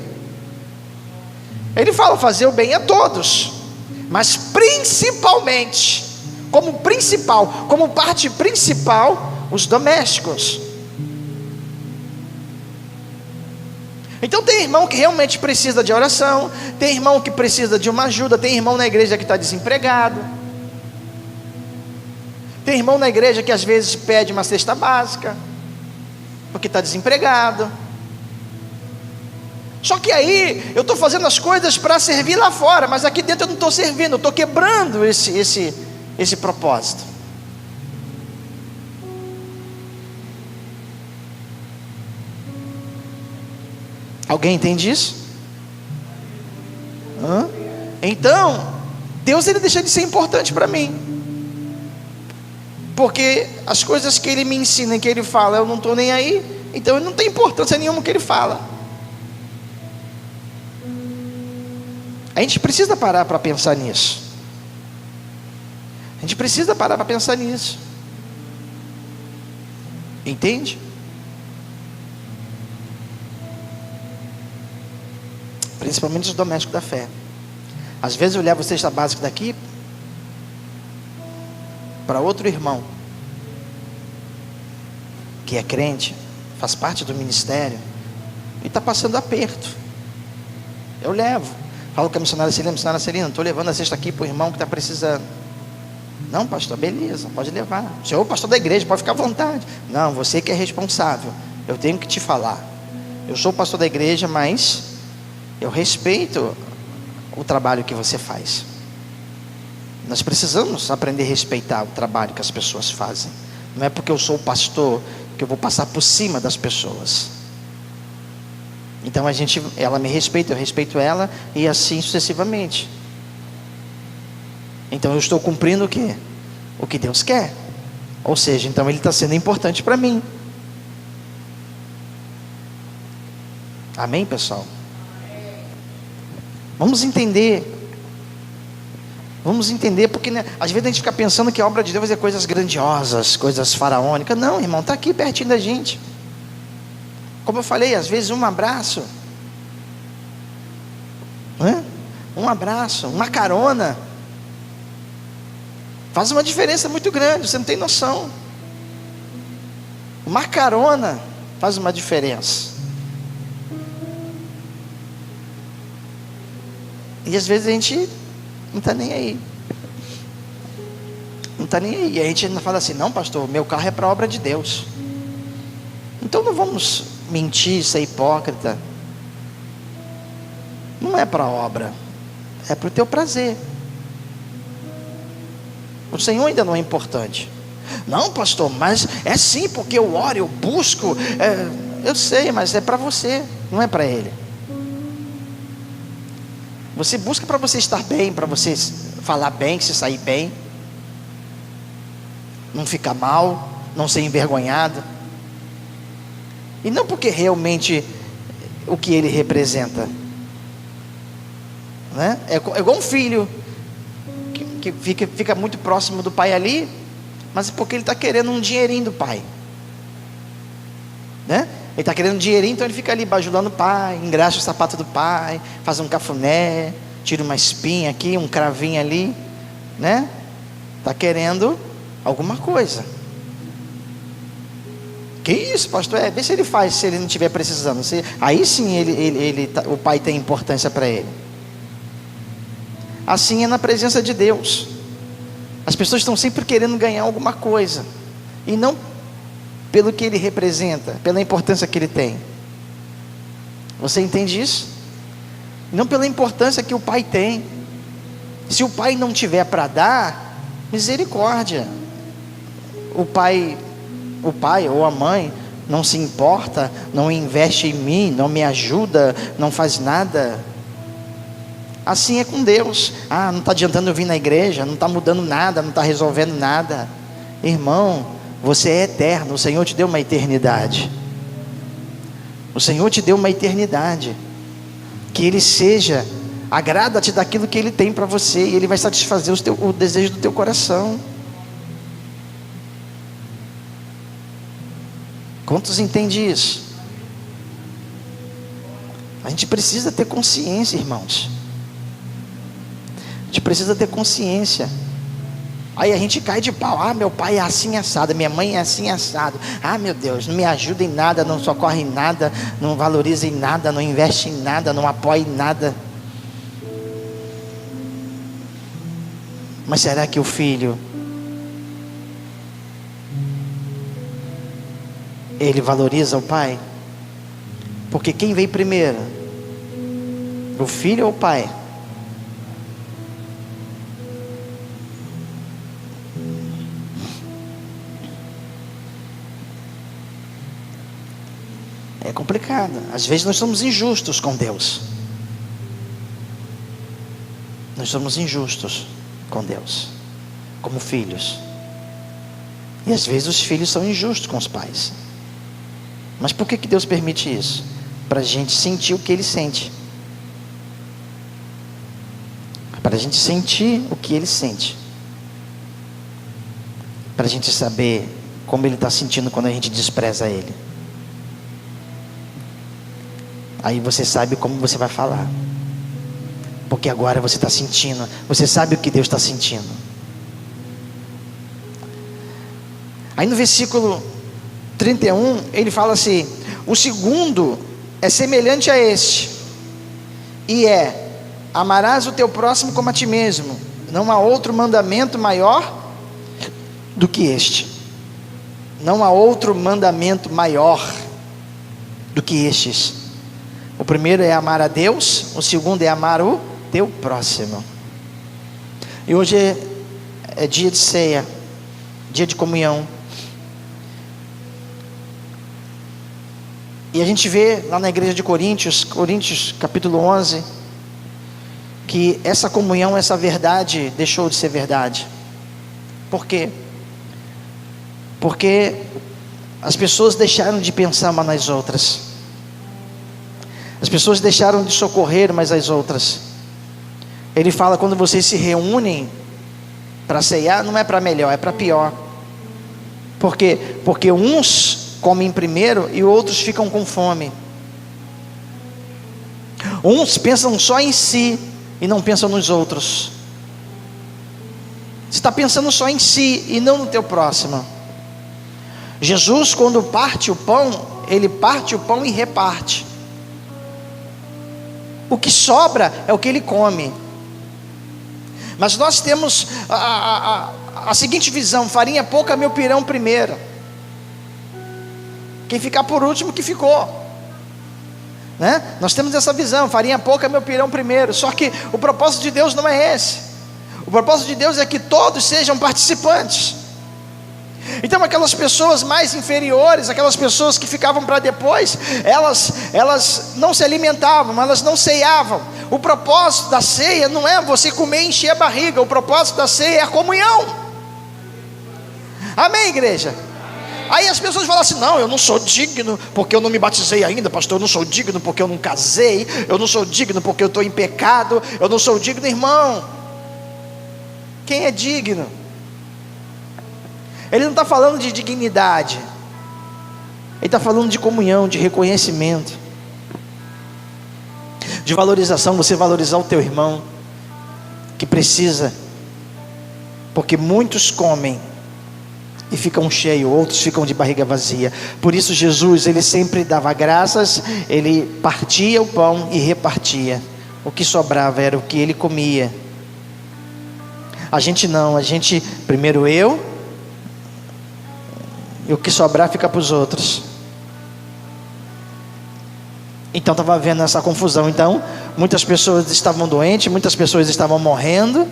Ele fala fazer o bem a todos, mas principalmente, como parte principal, os domésticos. Então tem irmão que realmente precisa de oração, tem irmão que precisa de uma ajuda, tem irmão na igreja que está desempregado, tem irmão na igreja que às vezes pede uma cesta básica, porque está desempregado. Só que aí eu estou fazendo as coisas para servir lá fora, mas aqui dentro eu não estou servindo, eu estou quebrando esse propósito. Alguém entende isso? Então, Deus, ele deixa de ser importante para mim, porque as coisas que Ele me ensina, que Ele fala, eu não estou nem aí. Então Ele não tem importância nenhuma que Ele fala. A gente precisa parar para pensar nisso. A gente precisa parar para pensar nisso. Entende? principalmente os domésticos da fé. Às vezes eu levo a cesta básica daqui para outro irmão que é crente, faz parte do ministério e está passando aperto. Eu levo, falo com a missionária Celina, estou levando a cesta aqui para o irmão que está precisando. Não, pastor, beleza, pode levar. O senhor é o pastor da igreja, pode ficar à vontade. Não, você que é responsável, eu tenho que te falar. Eu sou o pastor da igreja, mas eu respeito o trabalho que você faz. Nós precisamos aprender a respeitar o trabalho que as pessoas fazem. Não é porque eu sou o pastor que eu vou passar por cima das pessoas. Então ela me respeita, eu respeito ela, e assim sucessivamente. Então eu estou cumprindo o quê? O que Deus quer. Ou seja, então ele está sendo importante para mim. Amém, pessoal? Vamos entender. Vamos entender, porque né, às vezes a gente fica pensando que a obra de Deus é coisas grandiosas, coisas faraônicas. Não, irmão, está aqui pertinho da gente. Como eu falei, às vezes um abraço, né? Um abraço, uma carona, faz uma diferença muito grande, você não tem noção. Uma carona faz uma diferença. E às vezes a gente não está nem aí. Não está nem aí. E a gente ainda fala assim: não, pastor, meu carro é para a obra de Deus. Então não vamos mentir, ser hipócrita. Não é para a obra, é para o teu prazer. O Senhor ainda não é importante. Não, pastor, mas é sim, porque eu oro, eu busco. Eu sei, mas é para você, não é para Ele. Você busca para você estar bem, para você falar bem, se sair bem, não ficar mal, não ser envergonhado. E não porque realmente o que ele representa, né? É igual um filho que fica muito próximo do pai ali, mas é porque ele está querendo um dinheirinho do pai, né? Ele está querendo um dinheirinho, então ele fica ali bajulando o pai, engraxa o sapato do pai, faz um cafuné, tira uma espinha aqui, um cravinho ali, né? Está querendo alguma coisa. Que isso, pastor? Vê se ele faz, se ele não estiver precisando. Aí sim o pai tem importância para ele. Assim é na presença de Deus. As pessoas estão sempre querendo ganhar alguma coisa, e não pelo que ele representa, pela importância que ele tem. Você entende isso? Não pela importância que o pai tem. Se o pai não tiver para dar, misericórdia. O pai ou a mãe não se importa, não investe em mim, não me ajuda, não faz nada. Assim é com Deus. Não está adiantando eu vir na igreja, não está mudando nada, não está resolvendo nada. Irmão, você é eterno, o Senhor te deu uma eternidade. O Senhor te deu uma eternidade. Que Ele seja, agrada-te daquilo que Ele tem para você, e Ele vai satisfazer o desejo do teu coração. Quantos entendem isso? A gente precisa ter consciência, irmãos. A gente precisa ter consciência. Aí a gente cai de pau: meu pai é assim assado, minha mãe é assim assado. Meu Deus, não me ajuda em nada, não socorre em nada, não valoriza em nada, não investe em nada, não apoia em nada. Mas será que o filho, ele valoriza o pai? Porque quem veio primeiro? O filho ou o pai? É complicado. Às vezes nós somos injustos com Deus. Nós somos injustos com Deus, como filhos. E às vezes os filhos são injustos com os pais. Mas por que Deus permite isso? Para a gente sentir o que Ele sente. Para a gente sentir o que Ele sente. Para a gente saber como Ele está sentindo quando a gente despreza Ele. Aí você sabe como você vai falar. porque agora você está sentindo, você sabe o que Deus está sentindo. Aí no versículo 31, ele fala assim: o segundo é semelhante a este, e amarás o teu próximo como a ti mesmo. Não há outro mandamento maior do que este. Não há outro mandamento maior do que estes. O primeiro é amar a Deus, o segundo é amar o teu próximo. E hoje é dia de ceia, dia de comunhão. E a gente vê lá na igreja de Coríntios capítulo 11, que essa comunhão, essa verdade deixou de ser verdade. Por quê? Porque as pessoas deixaram de pensar umas nas outras. As pessoas deixaram de socorrer umas às outras. Ele fala: quando vocês se reúnem para ceiar, não é para melhor, é para pior. Por quê? Porque uns comem primeiro e outros ficam com fome. Uns pensam só em si e não pensam nos outros. Você está pensando só em si e não no teu próximo. Jesus, quando parte o pão, ele parte o pão e reparte. O que sobra é o que ele come. Mas nós temos a seguinte visão: farinha pouca, meu pirão primeiro. Quem ficar por último que ficou, né? Nós temos essa visão: farinha pouca, meu pirão primeiro. Só que o propósito de Deus não é esse. O propósito de Deus é que todos sejam participantes. Então aquelas pessoas mais inferiores, aquelas pessoas que ficavam para depois, elas não se alimentavam, elas não ceiavam. O propósito da ceia não é você comer e encher a barriga. O propósito da ceia é a comunhão. Amém, igreja? Aí as pessoas falam assim: não, eu não sou digno porque eu não me batizei ainda, pastor. Eu não sou digno porque eu não casei. Eu não sou digno porque eu estou em pecado. Eu não sou digno, irmão. Quem é digno? Ele não está falando de dignidade, ele está falando de comunhão, de reconhecimento, de valorização. Você valorizar o teu irmão que precisa, porque muitos comem e ficam cheios, outros ficam de barriga vazia. Por isso Jesus, ele sempre dava graças, ele partia o pão e repartia. O que sobrava era o que ele comia. A gente não, a gente primeiro eu, e o que sobrar fica para os outros. Então estava havendo essa confusão. Então muitas pessoas estavam doentes, muitas pessoas estavam morrendo.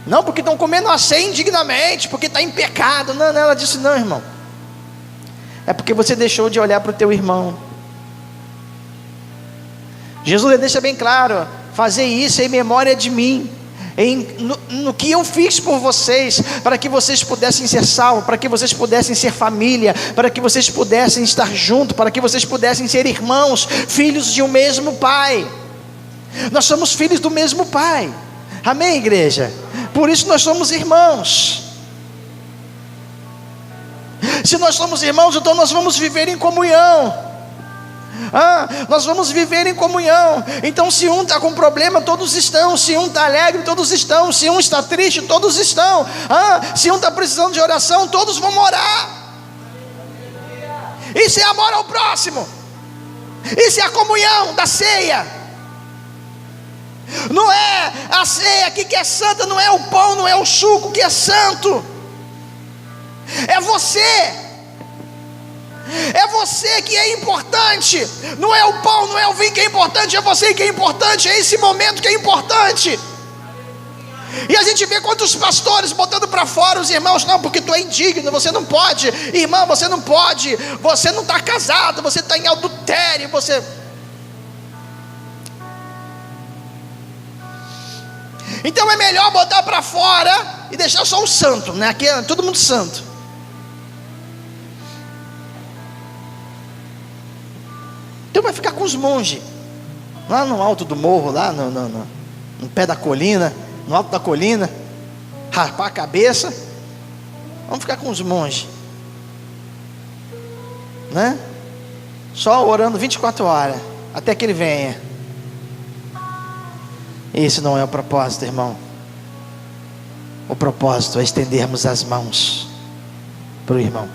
Não porque estão comendo a ceia indignamente, porque está em pecado. Não, ela disse: não, irmão, é porque você deixou de olhar para o teu irmão. Jesus deixa bem claro: fazer isso em memória de mim. No que eu fiz por vocês, para que vocês pudessem ser salvos, para que vocês pudessem ser família, para que vocês pudessem estar juntos, para que vocês pudessem ser irmãos, filhos de um mesmo Pai. Nós somos filhos do mesmo Pai. Amém, igreja? Por isso nós somos irmãos. Se nós somos irmãos, então nós vamos viver em comunhão. Nós vamos viver em comunhão. Então se um está com problema, todos estão. Se um está alegre, todos estão. Se um está triste, todos estão. Se um está precisando de oração, todos vão orar. Isso é amor ao próximo. Isso é a comunhão da ceia. Não é a ceia aqui que é santa, não é o pão, não é o suco que é santo. É você. É você que é importante. Não é o pão, não é o vinho que é importante, é você que é importante. É esse momento que é importante. E a gente vê quantos pastores botando para fora os irmãos: não, porque tu é indigno, você não pode. Irmão, você não pode. Você não está casado, você está em adultério. Então é melhor botar para fora e deixar só o santo, né? Aqui é todo mundo santo. Então vai ficar com os monges lá no alto do morro, lá no pé da colina, no alto da colina, rapar a cabeça. Vamos ficar com os monges, né? Só orando 24 horas até que ele venha. Esse não é o propósito, irmão. O propósito é estendermos as mãos para o irmão.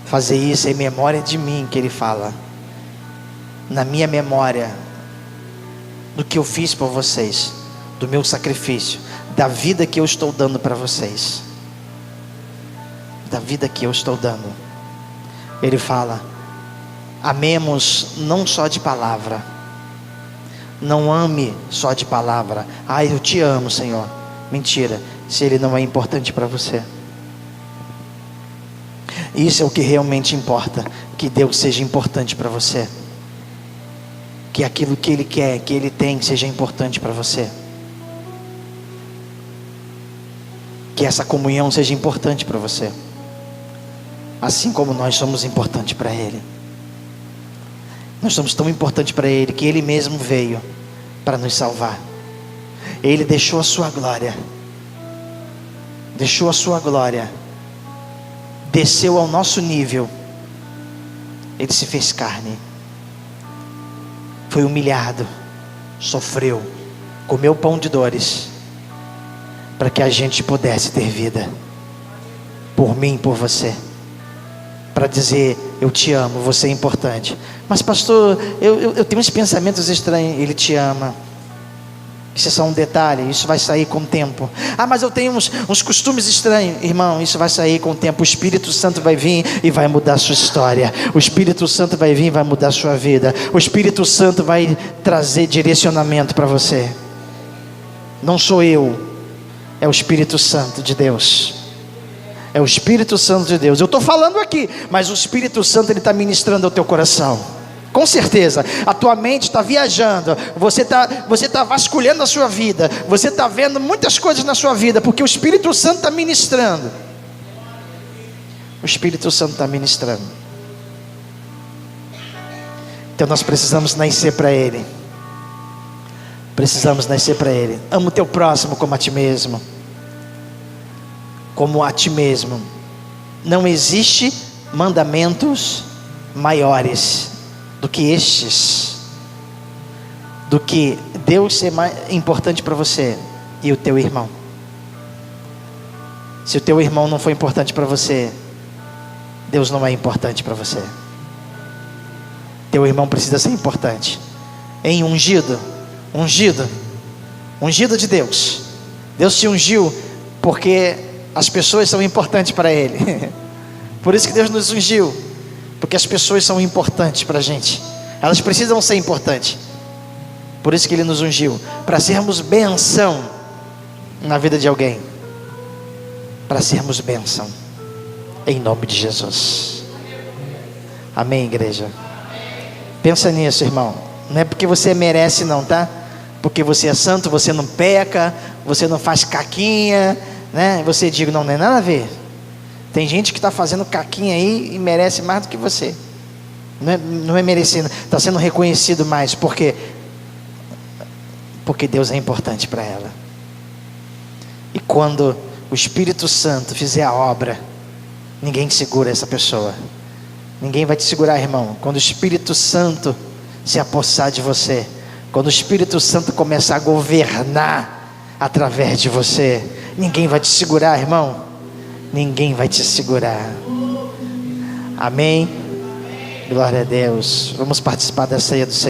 Fazer isso em memória de mim, que ele fala. Na minha memória, do que eu fiz por vocês, do meu sacrifício, da vida que eu estou dando para vocês. Da vida que eu estou dando. Ele fala: amemos não só de palavra. Não ame só de palavra. Ah, eu te amo, Senhor. Mentira, se ele não é importante para você. Isso é o que realmente importa. Que Deus seja importante para você. Que aquilo que Ele quer, que Ele tem, seja importante para você. Que essa comunhão seja importante para você. Assim como nós somos importantes para Ele. Nós somos tão importantes para Ele que Ele mesmo veio para nos salvar. Ele deixou a sua glória. Deixou a sua glória. Desceu ao nosso nível. Ele se fez carne. Foi humilhado. Sofreu. Comeu pão de dores. Para que a gente pudesse ter vida. Por mim, por você. Para dizer: eu te amo, você é importante. Mas pastor, eu tenho uns pensamentos estranhos. Ele te ama. Isso é só um detalhe, isso vai sair com o tempo. Ah, mas eu tenho uns costumes estranhos. Irmão, isso vai sair com o tempo. O Espírito Santo vai vir e vai mudar a sua história. O Espírito Santo vai vir e vai mudar a sua vida. O Espírito Santo vai trazer direcionamento para você. Não sou eu, é o Espírito Santo de Deus. É o Espírito Santo de Deus. Eu estou falando aqui, mas o Espírito Santo, ele está ministrando ao teu coração. Com certeza, a tua mente está viajando. Você está vasculhando a sua vida. Você está vendo muitas coisas na sua vida, porque o Espírito Santo está ministrando. O Espírito Santo está ministrando. Então nós precisamos nascer para Ele. Precisamos nascer para Ele. Ama o teu próximo como a ti mesmo. Como a ti mesmo. Não existe mandamentos maiores do que estes, do que Deus ser mais importante para você e o teu irmão. Se o teu irmão não for importante para você, Deus não é importante para você. Teu irmão precisa ser importante. Em ungido de Deus. Deus te ungiu porque as pessoas são importantes para Ele. Por isso que Deus nos ungiu. Porque as pessoas são importantes para a gente. Elas precisam ser importantes. Por isso que Ele nos ungiu. Para sermos bênção na vida de alguém. Para sermos bênção. Em nome de Jesus. Amém, igreja? Pensa nisso, irmão. Não é porque você merece não, tá? Porque você é santo, você não peca, você não faz caquinha, né? Você diz: não, não é nada a ver. Tem gente que está fazendo caquinha aí e merece mais do que você. Não é merecendo, está sendo reconhecido mais. Por quê? Porque Deus é importante para ela. E quando o Espírito Santo fizer a obra, ninguém segura essa pessoa. Ninguém vai te segurar, irmão. Quando o Espírito Santo se apossar de você, quando o Espírito Santo começar a governar através de você, ninguém vai te segurar, irmão. Ninguém vai te segurar. Amém? Glória a Deus. Vamos participar da ceia do Senhor.